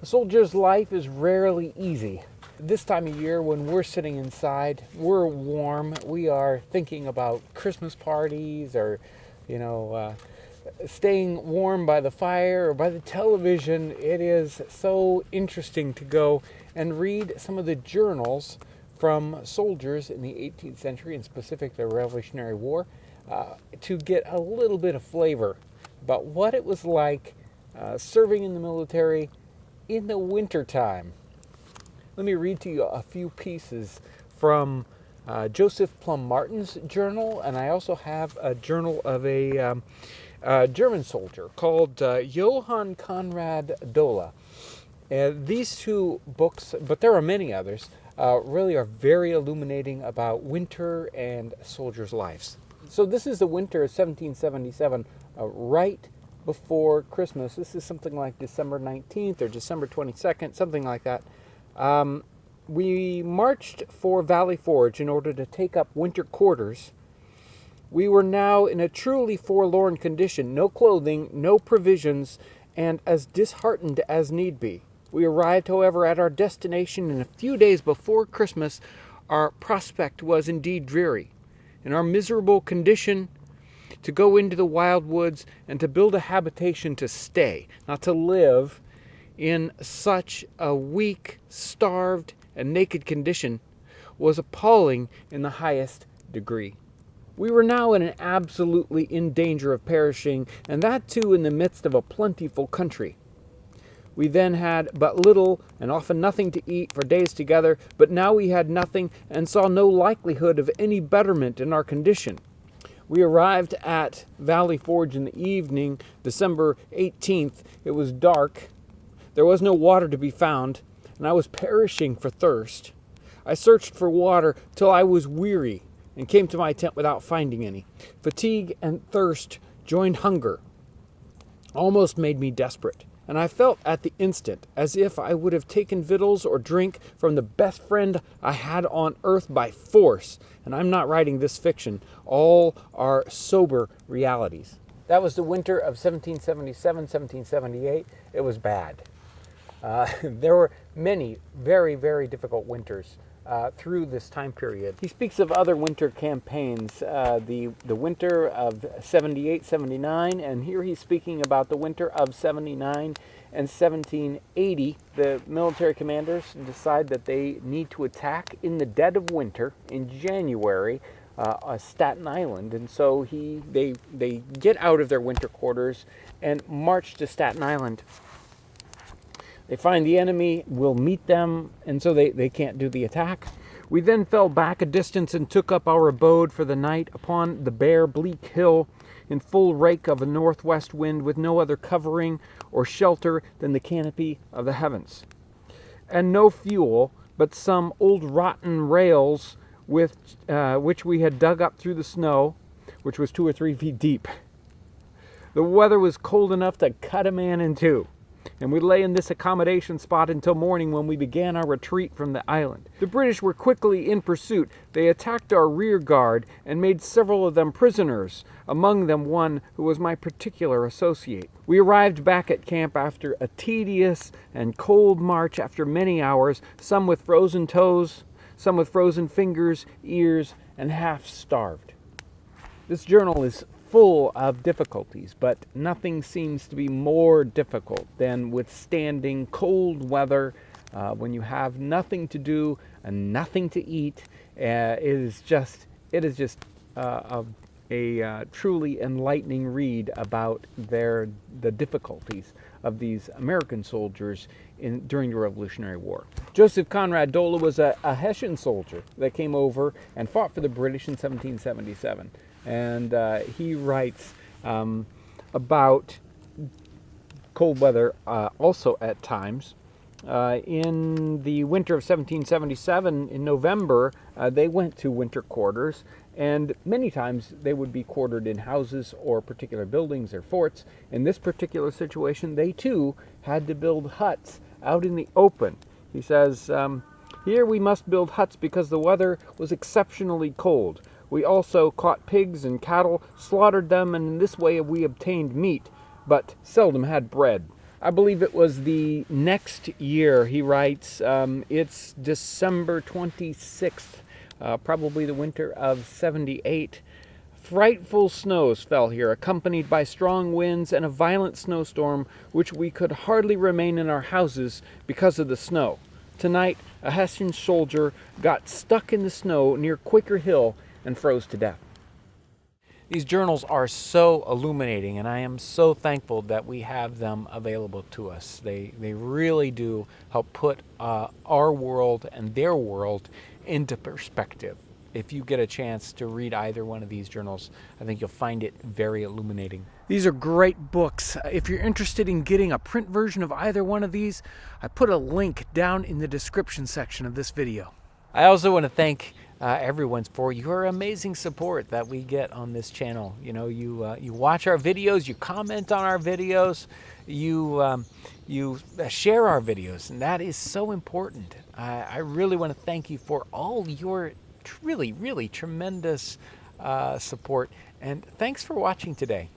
A soldier's life is rarely easy. This time of year when we're sitting inside, we're warm, we are thinking about Christmas parties or, staying warm by the fire or by the television. It is so interesting to go and read some of the journals from soldiers in the 18th century, and specifically the Revolutionary War, to get a little bit of flavor about what it was like serving in the military in the wintertime. Let me read to you a few pieces from Joseph Plumb Martin's journal, and I also have a journal of a German soldier called Johann Conrad Dohle. These two books, but there are many others, really are very illuminating about winter and soldiers' lives. So this is the winter of 1777, right before Christmas. This is something like December 19th or December 22nd, something like that. We marched for Valley Forge in order to take up winter quarters. We were now in a truly forlorn condition, no clothing, no provisions, and as disheartened as need be. We arrived, however, at our destination, and a few days before Christmas, our prospect was indeed dreary. In our miserable condition, to go into the wild woods and to build a habitation to stay, not to live, in such a weak, starved, and naked condition, was appalling in the highest degree. We were now absolutely in danger of perishing, and that too in the midst of a plentiful country. We then had but little and often nothing to eat for days together, but now we had nothing and saw no likelihood of any betterment in our condition. We arrived at Valley Forge in the evening, December 18th. It was dark. There was no water to be found, and I was perishing for thirst. I searched for water till I was weary and came to my tent without finding any. Fatigue and thirst joined hunger almost made me desperate, and I felt at the instant as if I would have taken victuals or drink from the best friend I had on earth by force. And I'm not writing this fiction. All are sober realities. That was the winter of 1777, 1778. It was bad. There were many very, very difficult winters through this time period. He speaks of other winter campaigns, the winter of 78, 79, and here he's speaking about the winter of 79 and 1780. The military commanders decide that they need to attack in the dead of winter in January Staten Island, and so they get out of their winter quarters and march to Staten Island. They find the enemy will meet them, and so they can't do the attack. We then fell back a distance and took up our abode for the night upon the bare, bleak hill in full rake of a northwest wind, with no other covering or shelter than the canopy of the heavens. And no fuel, but some old rotten rails with which we had dug up through the snow, which was 2 or 3 feet deep. The weather was cold enough to cut a man in two, and we lay in this accommodation spot until morning, when we began our retreat from the island. The British were quickly in pursuit. They attacked our rear guard and made several of them prisoners, among them one who was my particular associate. We arrived back at camp after a tedious and cold march, after many hours, some with frozen toes, some with frozen fingers, ears, and half starved. This journal is full of difficulties, but nothing seems to be more difficult than withstanding cold weather when you have nothing to do and nothing to eat. It is just a truly enlightening read about the difficulties of these American soldiers during the Revolutionary War. Joseph Conrad Dohle was a Hessian soldier that came over and fought for the British in 1777. And he writes about cold weather also at times. In the winter of 1777, in November, they went to winter quarters, and many times they would be quartered in houses or particular buildings or forts. In this particular situation, they too had to build huts out in the open. He says, here we must build huts because the weather was exceptionally cold. We also caught pigs and cattle, slaughtered them, and in this way we obtained meat, but seldom had bread. I believe it was the next year. He writes, it's December 26th, probably the winter of 78. Frightful snows fell here, accompanied by strong winds and a violent snowstorm, which we could hardly remain in our houses because of the snow. Tonight, a Hessian soldier got stuck in the snow near Quaker Hill and froze to death. These journals are so illuminating, and I am so thankful that we have them available to us. They really do help put our world and their world into perspective. If you get a chance to read either one of these journals, I think you'll find it very illuminating. These are great books. If you're interested in getting a print version of either one of these, I put a link down in the description section of this video. I also want to thank everyone for your amazing support that we get on this channel. You know, you watch our videos, you comment on our videos, you share our videos, and that is so important. I really want to thank you for all your really tremendous support, and thanks for watching today.